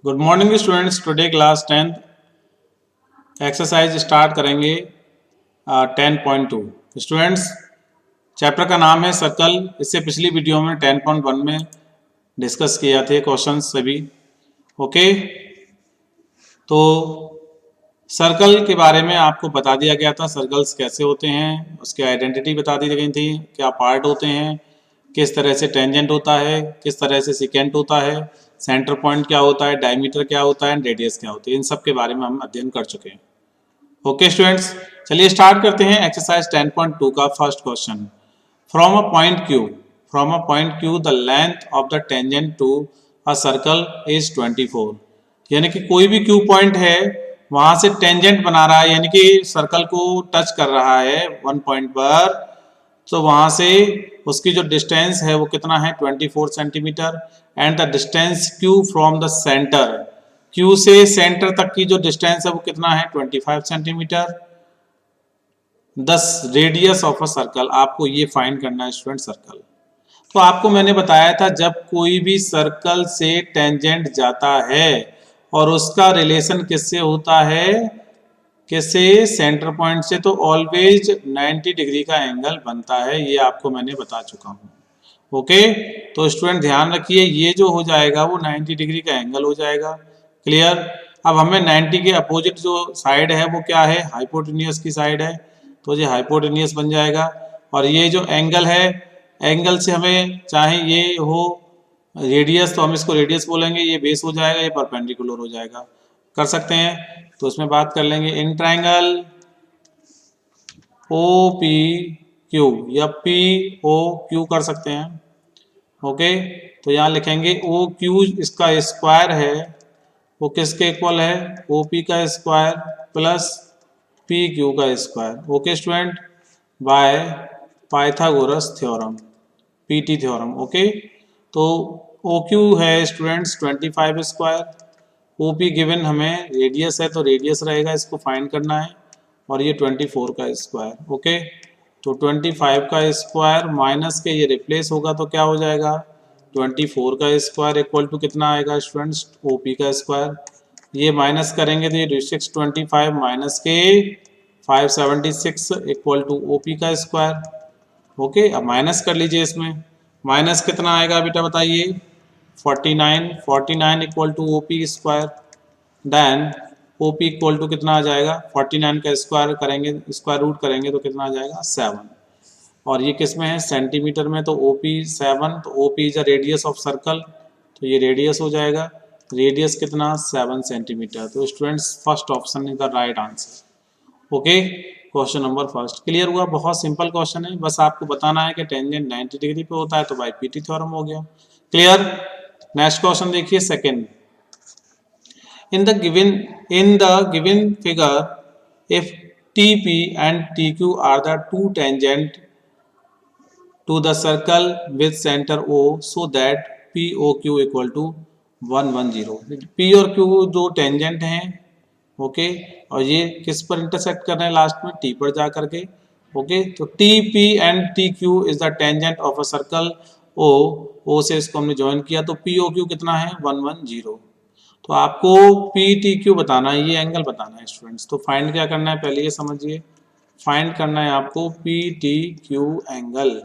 Good morning students. Today class 10th exercise start करेंगे 10.2। Students, chapter का नाम है सर्कल। इससे पिछली वीडियो में 10.1 में डिस्कस किया थे क्वेश्चंस सभी। ओके, तो सर्कल के बारे में आपको बता दिया गया था, सर्कल्स कैसे होते हैं, उसकी आइडेंटिटी बता दी गई थी, क्या पार्ट होते हैं, किस तरह से टेंजेंट होता है, किस तरह से सिकेंट होता है, सेंटर पॉइंट क्या होता है, डायमीटर क्या होता है, रेडियस क्या होती है। इन सब के बारे में हम अध्ययन कर चुके हैं। ओके स्टूडेंट्स, चलिए स्टार्ट करते हैं एक्सरसाइज 10.2 का first question. From a point Q the length of the tangent to a circle is 24। यानी कि कोई भी क्यू पॉइंट है, वहां से टेंजेंट बना रहा है, यानी कि सर्कल को टच कर रहा है वन पॉइंट पर, तो वहां से उसकी जो डिस्टेंस है वो कितना है 24 centimetre. And the distance Q from the centre, Q से सेंटर तक की जो डिस्टेंस है वो कितना है 25 centimetre. 10 radius of a circle, आपको ये फाइंड करना है स्टूडेंट सर्कल। तो आपको मैंने बताया था जब कोई भी सर्कल से टेंजेंट जाता है और उसका रिलेशन किससे होता है, किससे, सेंटर पॉइंट से, तो ऑलवेज 90 डिग्री का एंगल बनता है। ये आपको मैंने बता चुका हूँ। ओके, तो स्टूडेंट ध्यान रखिए, ये जो हो जाएगा वो 90 डिग्री का एंगल हो जाएगा। क्लियर। अब हमें 90 के अपोजिट जो साइड है वो क्या है, हाइपोटेन्यूस की साइड है, तो ये हाइपोटेन्यूस बन जाएगा। और ये जो एंगल है, एंगल से हमें चाहे ये हो रेडियस, तो हम इसको रेडियस बोलेंगे, ये बेस हो जाएगा, ये परपेंडिकुलर हो जाएगा। कर सकते हैं, तो उसमें बात कर लेंगे in triangle O P Q या पी ओ क्यू कर सकते हैं। ओके, तो यहाँ लिखेंगे ओ क्यू, इसका स्क्वायर है वो किसके इक्वल है, ओ पी का स्क्वायर प्लस पी क्यू का square. Okay student, by Pythagoras theorem, PT theorem. Okay, तो ओ क्यू है students 25 square, O P given हमें रेडियस है तो रेडियस रहेगा, इसको फाइंड करना है, और ये 24 का स्क्वायर। ओके, तो 25 का स्क्वायर माइनस के ये रिप्लेस होगा तो क्या हो जाएगा 24 का स्क्वायर इक्वल टू कितना आएगा स्टूडेंट्स, ओ पी का स्क्वायर। ये माइनस करेंगे तो ये 625 माइनस के 576 इक्वल टू ओ पी का स्क्वायर। ओके, अब माइनस कर लीजिए, इसमें माइनस कितना आएगा बेटा बताइए, 49 equal to O P square. Then O P equal to कितना आ जाएगा, 49 का स्क्वायर करेंगे, स्क्वायर रूट करेंगे तो कितना आ जाएगा 7। और ये किस में है, सेंटीमीटर में, तो ओ पी 7, तो O P is a radius of circle, तो ये रेडियस हो जाएगा, रेडियस कितना 7 सेंटीमीटर। तो students first option is the right answer. Okay, question number first clear हुआ। बहुत सिंपल क्वेश्चन है, बस आपको बताना है कि टेंजेंट 90 डिग्री पे होता है तो बाय पीटी थ्योरम हो गया। क्लियर। नेक्स्ट क्वेश्चन देखिए second. In the given figure, if TP and TQ are the two tangent to the circle with center O, so that POQ equal to 110। P और Q दो tangent हैं, okay, और ये किस पर intersect कर रहे हैं लास्ट में, T पर जा करके। ओके, तो TP and TQ is the tangent of a circle O, O से इसको हमने ज्वाइन किया तो POQ कितना है 110। तो आपको पी टी क्यू बताना है, ये एंगल बताना है स्टूडेंट्स। तो फाइंड क्या करना है, पहले ये समझिए, फाइंड करना है आपको P T Q angle.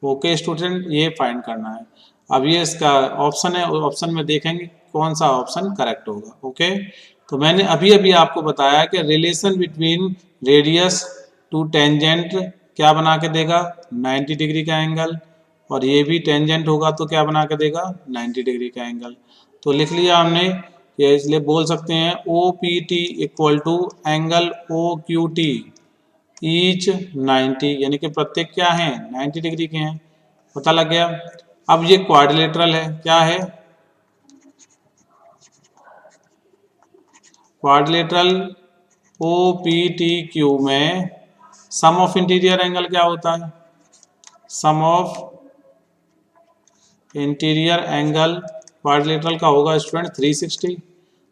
Okay student, ये फाइंड करना है। अब ये इसका ऑप्शन है, ऑप्शन में देखेंगे कौन सा ऑप्शन करेक्ट होगा। ओके, तो मैंने अभी अभी आपको बताया कि relation between radius to tangent क्या बना के देगा 90 डिग्री का एंगल, और ये भी टेंजेंट होगा तो क्या बना के देगा 90 डिग्री का एंगल। तो लिख लिया हमने, ये इसलिए बोल सकते हैं O P T equal to angle O Q T each 90, यानी कि प्रत्येक क्या है 90 डिग्री के हैं। पता लग गया। अब ये क्वाड्रिलेटरल है, क्या है quadrilateral O P T Q में सम ऑफ इंटीरियर एंगल क्या होता है, sum of interior angle quadrilateral का होगा स्टूडेंट 360।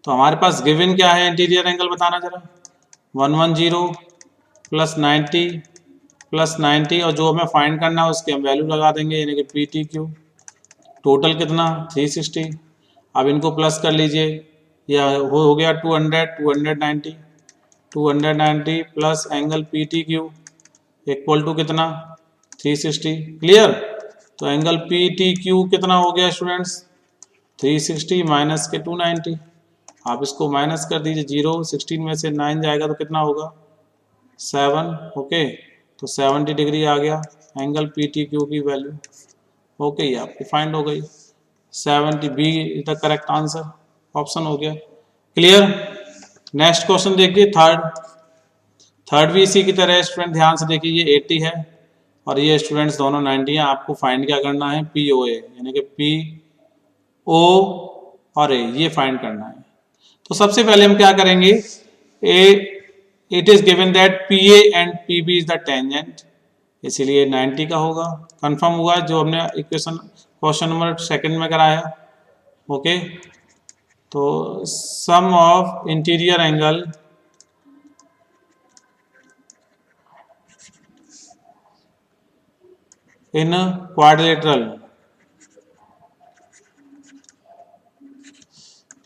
तो हमारे पास गिवन क्या है, इंटीरियर एंगल बताना जरा, 110 प्लस 90 प्लस 90, और जो हमें फाइंड करना है उसकी हम वैल्यू लगा देंगे, यानी कि पी टी क्यू टोटल कितना 360। अब इनको प्लस कर लीजिए, या हो गया 290 plus angle P T Q equal to कितना 360। क्लियर। तो एंगल पी टी क्यू कितना हो गया स्टूडेंट्स 360 माइनस के 290। आप इसको माइनस कर दीजिए, 0 16 में से 9 जाएगा तो कितना होगा 7। ओके, तो 70 डिग्री आ गया एंगल पी टी क्यू की वैल्यू। ओके, ये आपकी फाइंड हो गई 70। B is the correct answer, option हो गया। क्लियर। नेक्स्ट क्वेश्चन देखिए, थर्ड भी इसी की तरह स्टूडेंट ध्यान से देखिए, ये 80 है और ये स्टूडेंट्स दोनों 90 हैं। आपको फाइंड क्या करना है पी ओ ए, यानी कि पी ओ और ए, ये फाइंड करना है। तो सबसे पहले हम क्या करेंगे, it is given that P A and P B is the tangent, इसीलिए 90 का होगा। कंफर्म हुआ जो हमने इक्वेशन क्वेश्चन नंबर सेकंड में कराया। ओके, तो sum of interior angle in quadrilateral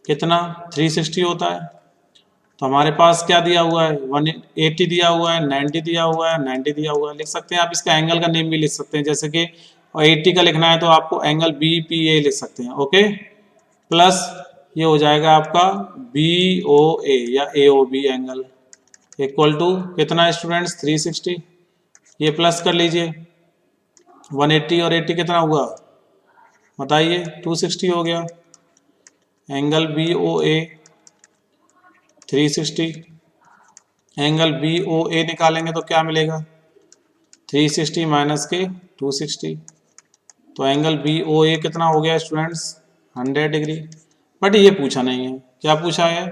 कितना 360 होता है। तो हमारे पास क्या दिया हुआ है 180 दिया हुआ है, 90 दिया हुआ है, 90 दिया हुआ है। लिख सकते हैं आप इसका एंगल का नेम भी लिख सकते हैं, जैसे कि 80 का लिखना है तो आपको एंगल बी पी ए लिख सकते हैं। ओके, प्लस ये हो जाएगा आपका बी ओ ए या A O B angle equal to कितना स्टूडेंट्स 360। ये प्लस कर लीजिए, 180 और 80 कितना हुआ बताइए 260 हो गया। एंगल बी ओ ए 360, एंगल बी ओ ए निकालेंगे तो क्या मिलेगा 360 माइनस के 260। तो एंगल बी ओ ए कितना हो गया स्टूडेंट्स 100 डिग्री। बट ये पूछा नहीं है, क्या पूछा है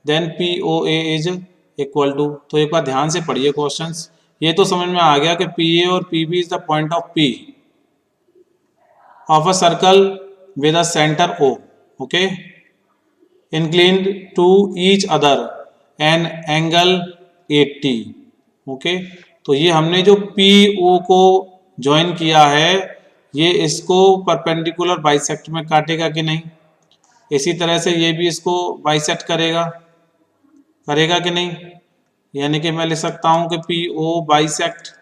then P O A is equal to. तो एक बार ध्यान से पढ़िए क्वेश्चंस, ये तो समझ में आ गया कि पी ए और P B is the point of P of a circle with a centre O. Okay, inclined to each other an angle 80। Okay, तो ये हमने जो पी ओ को ज्वाइन किया है ये इसको परपेंडिकुलर बाइसेक्ट में काटेगा कि नहीं। इसी तरह से ये भी इसको बाइसेक्ट करेगा, करेगा कि नहीं। यानी कि मैं लिख सकता हूं कि P O bisect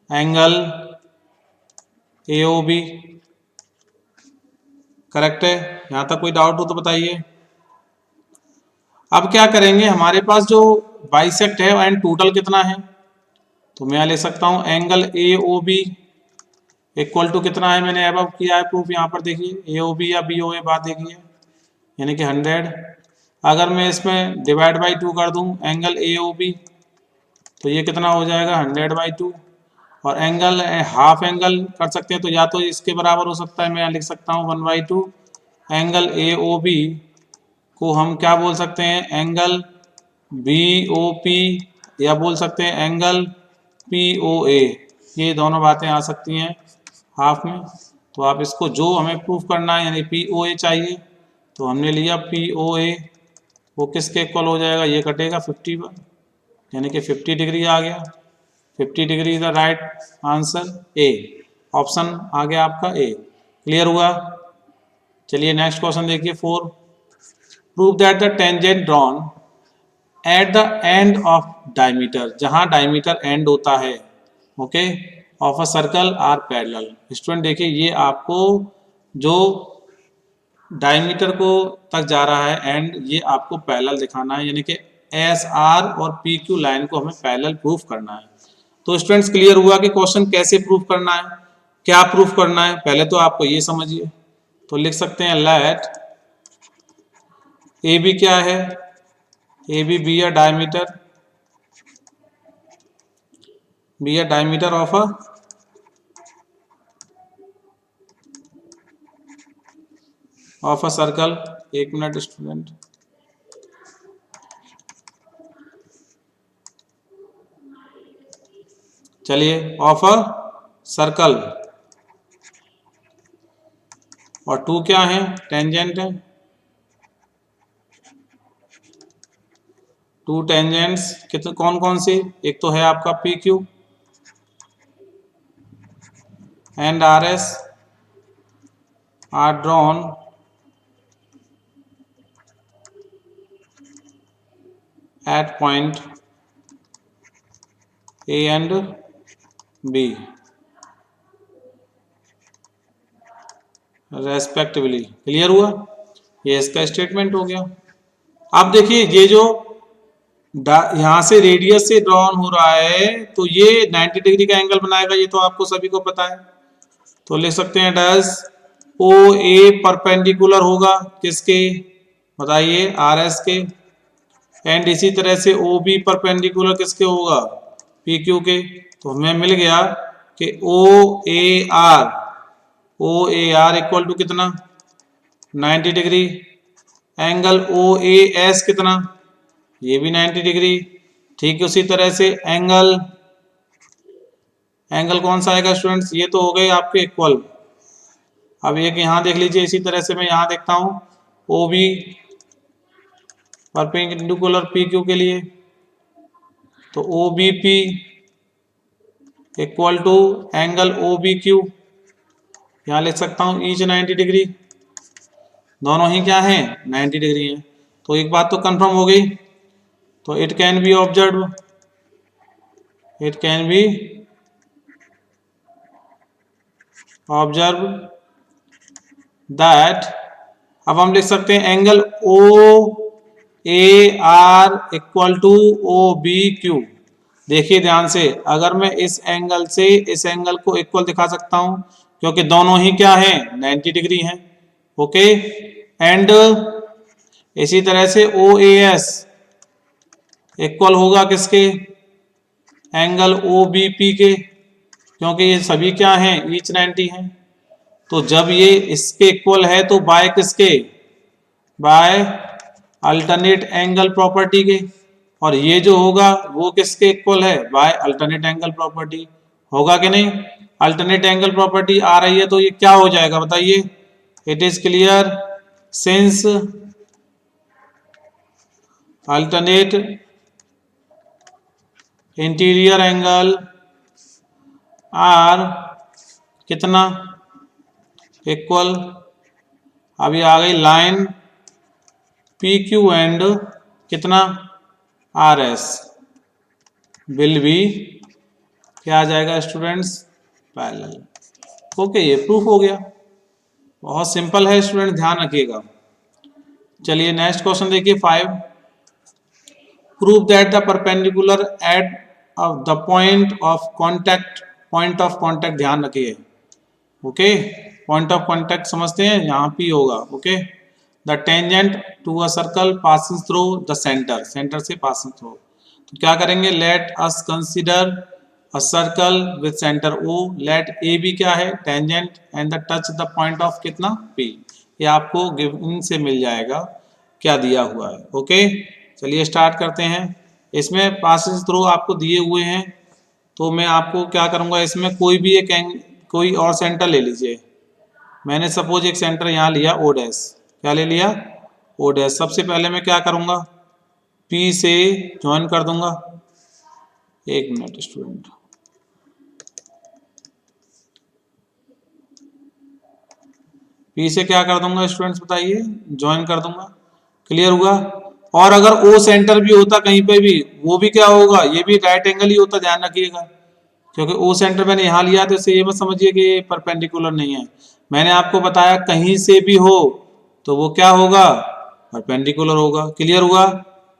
angle A O B. Correct है, यहां तक कोई डाउट हो तो बताइए। अब क्या करेंगे, हमारे पास जो बाइसेक्ट है एंड टोटल कितना है, तो मैं ले सकता हूं angle A O B equal to कितना है, मैंने अब किया है प्रूफ, यहाँ पर देखिए ए ओ बी या बी ओ ए बात देखिए, यानी कि 100। अगर मैं इसमें डिवाइड बाई 2 कर दूं एंगल ए ओ बी तो ये कितना हो जाएगा 100/2। और एंगल हाफ एंगल कर सकते हैं तो या तो इसके बराबर हो सकता है, मैं यहाँ लिख सकता हूँ 1/2। एंगल ए ओ बी को हम क्या बोल सकते हैं एंगल बी ओ पी, या बोल सकते हैं एंगल पी ओ ए। ये दोनों बातें आ सकती हैं हाफ में। तो आप इसको जो हमें प्रूफ करना है यानी पी ओ ए चाहिए, तो हमने लिया पी ओ ए, वो किसके इक्वल हो जाएगा, ये कटेगा 50 पर, यानी कि 50 डिग्री आ गया। 50 degree is the right answer, A option आ गया आपका ए। क्लियर हुआ। चलिए नेक्स्ट क्वेश्चन देखिए 4। Prove that the tangent drawn at the end of diameter, जहां डायमीटर एंड होता है okay of a circle are parallel. Student देखिए ये आपको जो डायमीटर को तक जा रहा है एंड ये आपको पैरेलल दिखाना है, यानी कि एस आर और पी क्यू लाइन को हमें पैरेलल प्रूफ करना है। तो स्टूडेंट्स क्लियर हुआ कि क्वेश्चन कैसे प्रूफ करना है, क्या प्रूफ करना है। पहले तो आपको ये समझिए, तो लिख सकते हैं लेट ए बी क्या है, A be a diameter, be a diameter of a circle. एक मिनट स्टूडेंट, चलिए ऑफ अ सर्कल, और 2 क्या है टेंजेंट है। 2 टेंजेंट्स कितने कौन कौन सी, एक तो है आपका P Q and R S R drawn at point A and B respectively. Clear हुआ? ये इसका स्टेटमेंट हो गया। अब देखिए ये जो यहां से रेडियस से ड्रॉन हो रहा है तो ये 90 डिग्री का एंगल बनाएगा, ये तो आपको सभी को पता है। तो लिख सकते हैं डैश ओ ए परपेंडिकुलर होगा किसके, बताइए, आर एस के। एंड इसी तरह से ओ बी परपेंडिकुलर किसके होगा, पी क्यू के। तो हमें मिल गया कि O A R equal to कितना, 90 degree. Angle O A S कितना, ये भी 90 डिग्री। ठीक है, उसी तरह से एंगल कौन सा आएगा स्टूडेंट्स, ये तो हो गए आपके इक्वल। अब एक यहां देख लीजिए, इसी तरह से मैं यहां देखता हूं O B perpendicular P Q के लिए, तो O B P equal to angle O B Q, यहां लिख सकता हूं ईच 90 डिग्री। दोनों ही क्या हैं, 90 डिग्री हैं। तो एक बात तो कंफर्म हो गई, तो it can be observe that, अब हम लिख सकते हैं angle O A R equal to O B Q. देखिए ध्यान से, अगर मैं इस एंगल से इस एंगल को इक्वल दिखा सकता हूं क्योंकि दोनों ही क्या हैं, 90 डिग्री हैं। ओके, एंड इसी तरह से ओ ए एस इक्वल होगा किसके, एंगल ओ बी पी के, क्योंकि ये सभी क्या हैं, ईच 90 हैं। तो जब ये इसके इक्वल है तो बाय किसके, बाय अल्टरनेट एंगल प्रॉपर्टी के। और ये जो होगा वो किसके इक्वल है, बाय अल्टरनेट एंगल प्रॉपर्टी। होगा कि नहीं, अल्टरनेट एंगल प्रॉपर्टी आ रही है तो ये क्या हो जाएगा बताइए, it is clear since alternate interior angle are कितना, इक्वल। अभी आ गई लाइन पी क्यू एंड कितना, आर एस विल बी क्या आ जाएगा स्टूडेंट्स, पैरेलल। ओके, ये प्रूफ हो गया। बहुत सिंपल है स्टूडेंट, ध्यान रखिएगा। चलिए नेक्स्ट क्वेश्चन देखिए 5, prove that the perpendicular at the point of contact, ध्यान रखिए। ओके, पॉइंट ऑफ कांटेक्ट समझते हैं, यहाँ पे होगा। Okay, the tangent to a circle passing through the centre से पासिंग थ्रू। तो क्या करेंगे, let us consider a circle with centre O, let A B क्या है, tangent, and the touch the point of कितना, पी। ये आपको given से मिल जाएगा क्या दिया हुआ है। ओके, चलिए स्टार्ट करते हैं। इसमें पासिंग थ्रू आपको दिए हुए हैं, तो मैं आपको क्या करूंगा, इसमें कोई भी एक कोई और सेंटर ले लीजिए। मैंने सपोज एक सेंटर यहाँ लिया ओ डैश, क्या ले लिया, ओ डैश। सबसे पहले मैं क्या करूंगा, पी से ज्वाइन कर दूंगा। एक मिनट स्टूडेंट, पी से क्या कर दूंगा स्टूडेंट्स बताइए, ज्वाइन कर दूंगा। क्लियर हुआ? और अगर ओ सेंटर भी होता कहीं पे भी, वो भी क्या होगा, ये भी राइट एंगल ही होता, ध्यान रखिएगा। क्योंकि ओ सेंटर मैंने यहाँ लिया तो इससे ये मत समझिए कि ये परपेंडिकुलर नहीं है। मैंने आपको बताया कहीं से भी हो तो वो क्या होगा, परपेंडिकुलर होगा। क्लियर हुआ?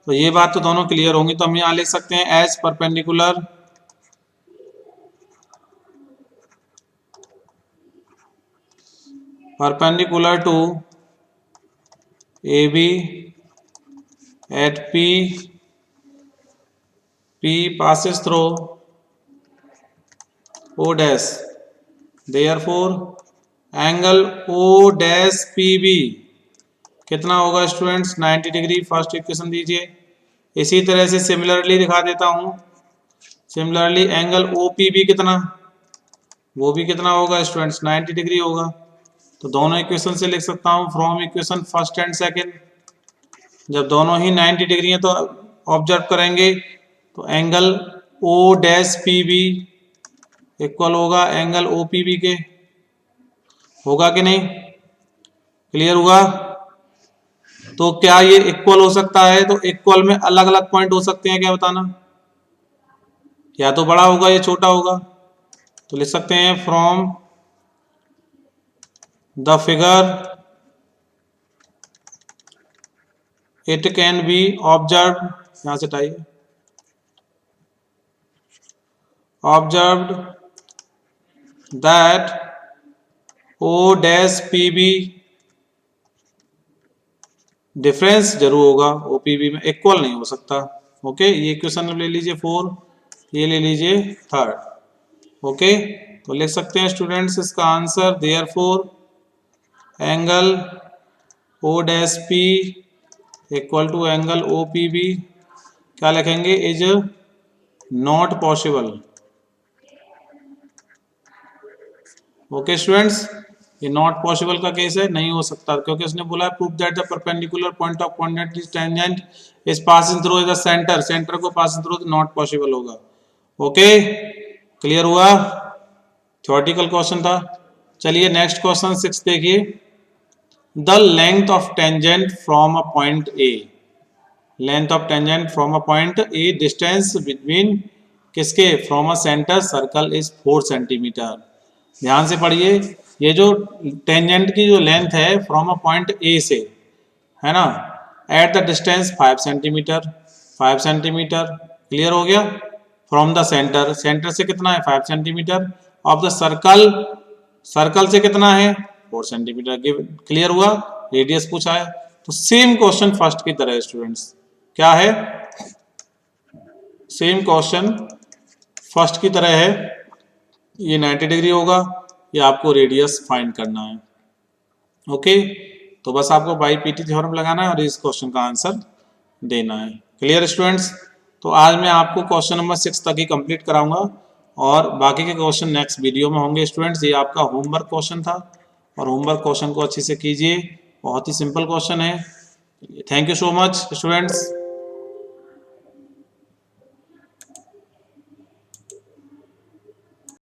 तो ये बात तो दोनों क्लियर होंगी। तो हम यहाँ लिख सकते हैं as perpendicular to A B at P passes through O dash, therefore angle O dash PB कितना होगा स्टूडेंट्स, 90 डिग्री। फर्स्ट इक्वेशन दीजिए। इसी तरह से सिमिलरली दिखा देता हूं, सिमिलरली एंगल OPB कितना, वो भी कितना होगा स्टूडेंट्स, 90 डिग्री होगा। तो दोनों इक्वेशन से लिख सकता हूं from equation first and second. जब दोनों ही 90 डिग्री हैं तो ऑब्जर्व करेंगे तो angle O dash P B equal होगा एंगल ओ पी बी के। होगा कि नहीं? क्लियर हुआ? तो क्या ये इक्वल हो सकता है? तो इक्वल में अलग अलग पॉइंट हो सकते हैं क्या, बताना। या तो बड़ा होगा या छोटा होगा। तो लिख सकते हैं from the figure it can be observe, यहां से type observed that O dash P B, difference जरूर होगा, ओपीबी में इक्वल नहीं हो सकता। ओके, ये क्वेश्चन ले लीजिए 4, ये ले लीजिए 3rd। ओके, तो लिख सकते हैं स्टूडेंट्स इसका answer, therefore angle O dash P equal to angle O P B, क्या लिखेंगे, is not possible. Okay students, ये नॉट पॉसिबल का केस है, नहीं हो सकता, क्योंकि उसने बोला prove that the perpendicular point of coordinate is tangent is passing through the centre, centre को पासिंग थ्रू नॉट पॉसिबल होगा। ओके, क्लियर हुआ? थ्योरेटिकल क्वेश्चन था। चलिए नेक्स्ट क्वेश्चन 6 देखिए। The length of tangent from a point A, length of tangent from a point A, distance between किसके, from a centre circle is 4 centimetre. ध्यान से पढ़िए, ये जो टेंजेंट की जो लेंथ है फ्रॉम अ पॉइंट ए से, है ना, at the distance 5 centimetre, 5 centimetre, clear हो गया। फ्रॉम द सेंटर, सेंटर से कितना है 5 centimetre, of the circle, circle से कितना है 4 सेंटीमीटर, क्लियर हुआ। रेडियस पूछा है, तो सेम क्वेश्चन फर्स्ट की तरह है स्टूडेंट्स, क्या है, सेम क्वेश्चन फर्स्ट की तरह है, ये 90 डिग्री होगा, ये आपको रेडियस फाइंड करना है। ओके, तो बस आपको बाई पीटी थ्योरम लगाना है और इस क्वेश्चन का आंसर देना है। Clear students? तो आज मैं आपको क्वेश्चन नंबर 6 तक ही कंप्लीट कराऊंगा और बाकी के क्वेश्चन नेक्स्ट वीडियो में होंगे स्टूडेंट्स। ये आपका होमवर्क क्वेश्चन था और होमवर्क क्वेश्चन को अच्छे से कीजिए, बहुत ही सिंपल क्वेश्चन है। Thank you so much students.